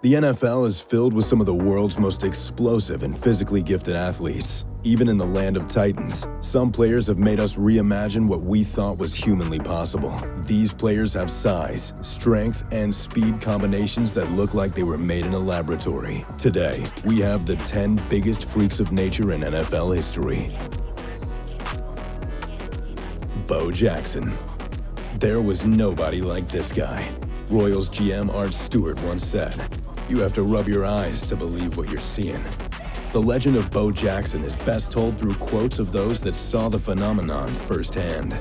The NFL is filled with some of the world's most explosive and physically gifted athletes. Even in the land of titans, some players have made us reimagine what we thought was humanly possible. These players have size, strength, and speed combinations that look like they were made in a laboratory. Today, we have the 10 biggest freaks of nature in NFL history. Bo Jackson. There was nobody like this guy. Royals GM Art Stewart once said, "You have to rub your eyes to believe what you're seeing." The legend of Bo Jackson is best told through quotes of those that saw the phenomenon firsthand.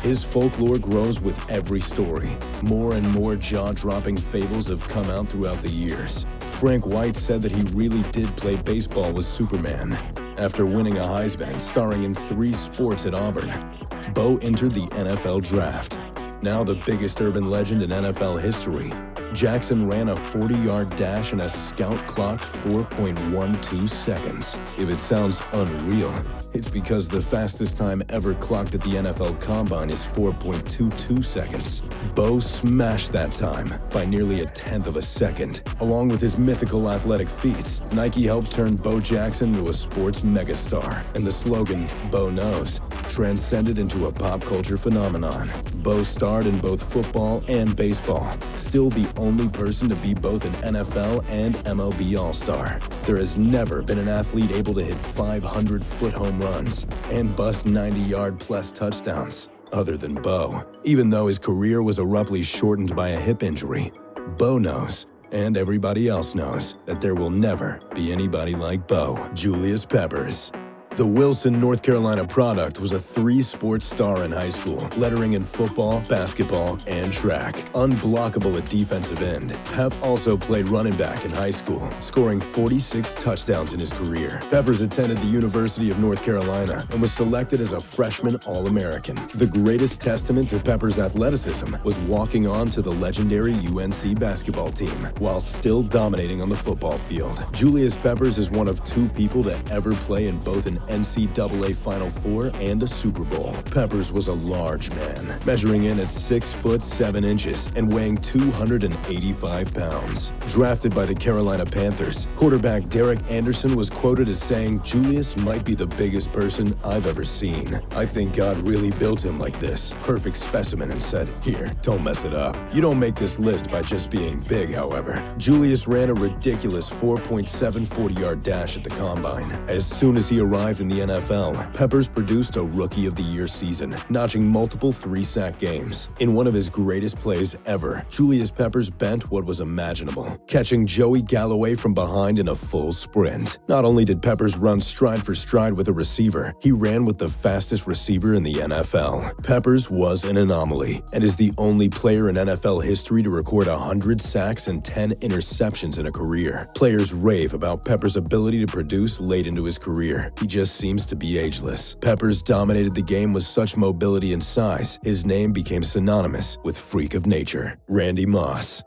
His folklore grows with every story. More and more jaw-dropping fables have come out throughout the years. Frank White said that he really did play baseball with Superman. After winning a Heisman and starring in 3 sports at Auburn, Bo entered the NFL draft. Now the biggest urban legend in NFL history, Jackson ran a 40-yard dash in a scout-clocked 4.12 seconds. If it sounds unreal, it's because the fastest time ever clocked at the NFL Combine is 4.22 seconds. Bo smashed that time by nearly 1/10 of a second. Along with his mythical athletic feats, Nike helped turn Bo Jackson into a sports megastar, and the slogan, "Bo Knows," transcended into a pop culture phenomenon. Bo starred in both football and baseball, still the only person to be both an NFL and MLB All-Star. There has never been an athlete able to hit 500-foot home runs and bust 90-yard-plus touchdowns other than Bo. Even though his career was abruptly shortened by a hip injury, Bo knows, and everybody else knows, that there will never be anybody like Bo. Julius Peppers. The Wilson, North Carolina product was a 3-sport star in high school, lettering in football, basketball, and track. Unblockable at defensive end, Pep also played running back in high school, scoring 46 touchdowns in his career. Peppers attended the University of North Carolina and was selected as a freshman All-American. The greatest testament to Peppers' athleticism was walking on to the legendary UNC basketball team while still dominating on the football field. Julius Peppers is one of 2 people to ever play in both an NCAA Final Four and a Super Bowl. Peppers was a large man, measuring in at 6 foot 7 inches and weighing 285 pounds. Drafted by the Carolina Panthers, quarterback Derek Anderson was quoted as saying, "Julius might be the biggest person I've ever seen. I think God really built him like this. Perfect specimen," and said, "Here, don't mess it up." You don't make this list by just being big, however. Julius ran a ridiculous 4.7 40-yard dash at the Combine. As soon as he arrived in the NFL, Peppers produced a Rookie of the Year season, notching multiple 3-sack games. In one of his greatest plays ever, Julius Peppers bent what was imaginable, catching Joey Galloway from behind in a full sprint. Not only did Peppers run stride for stride with a receiver, he ran with the fastest receiver in the NFL. Peppers was an anomaly, and is the only player in NFL history to record 100 sacks and 10 interceptions in a career. Players rave about Peppers' ability to produce late into his career. He just seems to be ageless. Peppers dominated the game with such mobility and size, his name became synonymous with freak of nature. Randy Moss.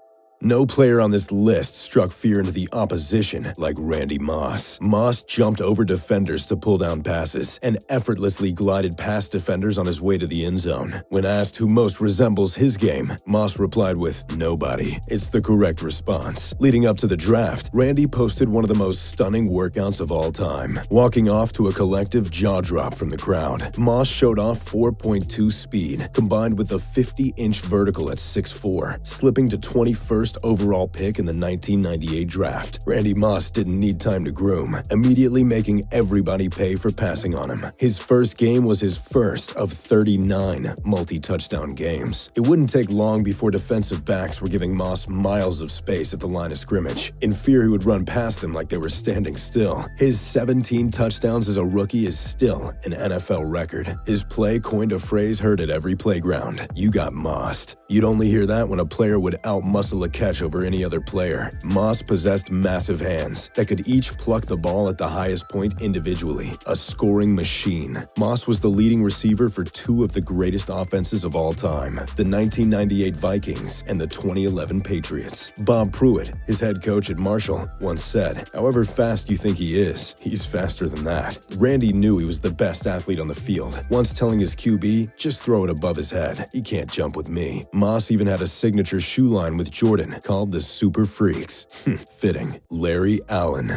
No player on this list struck fear into the opposition like Randy Moss. Moss jumped over defenders to pull down passes and effortlessly glided past defenders on his way to the end zone. When asked who most resembles his game, Moss replied with, "Nobody." It's the correct response. Leading up to the draft, Randy posted one of the most stunning workouts of all time, walking off to a collective jaw drop from the crowd. Moss showed off 4.2 speed, combined with a 50-inch vertical at 6'4", slipping to 21st overall pick in the 1998 draft. Randy Moss didn't need time to groom, immediately making everybody pay for passing on him. His first game was his first of 39 multi-touchdown games. It wouldn't take long before defensive backs were giving Moss miles of space at the line of scrimmage, in fear he would run past them like they were standing still. His 17 touchdowns as a rookie is still an NFL record. His play coined a phrase heard at every playground: "You got mossed." You'd only hear that when a player would outmuscle a catch over any other player. Moss possessed massive hands that could each pluck the ball at the highest point individually, a scoring machine. Moss was the leading receiver for 2 of the greatest offenses of all time, the 1998 Vikings and the 2011 Patriots. Bob Pruitt, his head coach at Marshall, once said, "However fast you think he is, he's faster than that." Randy knew he was the best athlete on the field, once telling his QB, "Just throw it above his head. He can't jump with me." Moss even had a signature shoe line with Jordan, nation, called the Super Freaks. Fitting. Larry Allen.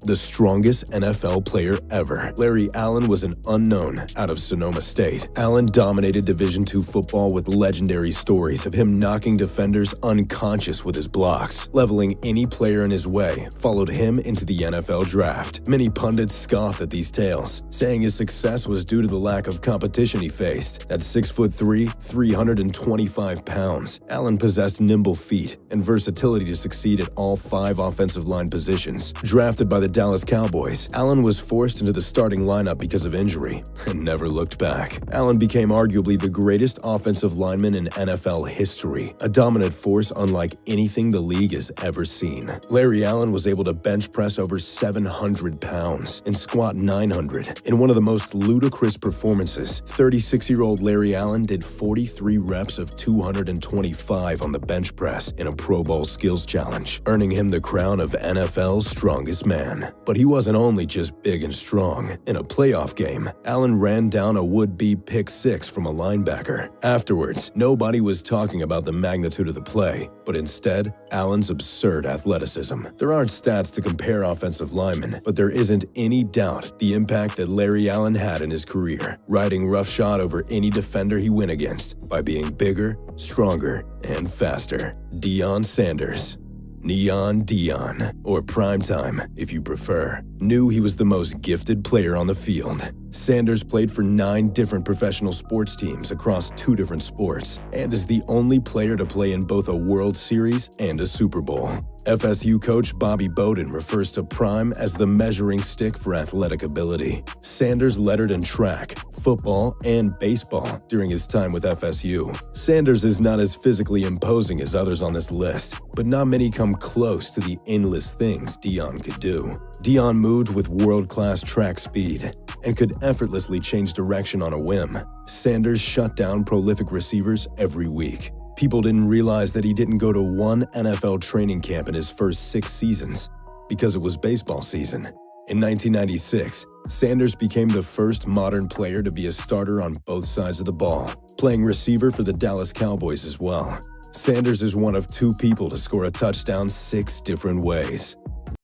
The strongest NFL player ever. Larry Allen was an unknown out of Sonoma State. Allen dominated Division II football with legendary stories of him knocking defenders unconscious with his blocks. Leveling any player in his way followed him into the NFL draft. Many pundits scoffed at these tales, saying his success was due to the lack of competition he faced. At 6'3", 325 pounds, Allen possessed nimble feet and versatility to succeed at all 5 offensive line positions. Drafted by the Dallas Cowboys, Allen was forced into the starting lineup because of injury and never looked back. Allen became arguably the greatest offensive lineman in NFL history, a dominant force unlike anything the league has ever seen. Larry Allen was able to bench press over 700 pounds and squat 900. In one of the most ludicrous performances, 36-year-old Larry Allen did 43 reps of 225 on the bench press in a Pro Bowl skills challenge, earning him the crown of NFL's strongest man. But he wasn't only just big and strong. In a playoff game, Allen ran down a would-be pick 6 from a linebacker. Afterwards, nobody was talking about the magnitude of the play, but instead, Allen's absurd athleticism. There aren't stats to compare offensive linemen, but there isn't any doubt the impact that Larry Allen had in his career, riding roughshod over any defender he went against by being bigger, stronger, and faster. Deion Sanders. Neon Deion, or Primetime if you prefer, knew he was the most gifted player on the field. Sanders played for 9 different professional sports teams across 2 different sports, and is the only player to play in both a World Series and a Super Bowl. FSU coach Bobby Bowden refers to Prime as the measuring stick for athletic ability. Sanders lettered in track, football, and baseball during his time with FSU. Sanders is not as physically imposing as others on this list, but not many come close to the endless things Deion could do. Deion moved with world-class track speed and could effortlessly change direction on a whim. Sanders shut down prolific receivers every week. People didn't realize that he didn't go to one NFL training camp in his first 6 seasons because it was baseball season. In 1996, Sanders became the first modern player to be a starter on both sides of the ball, playing receiver for the Dallas Cowboys as well. Sanders is one of 2 people to score a touchdown 6 different ways.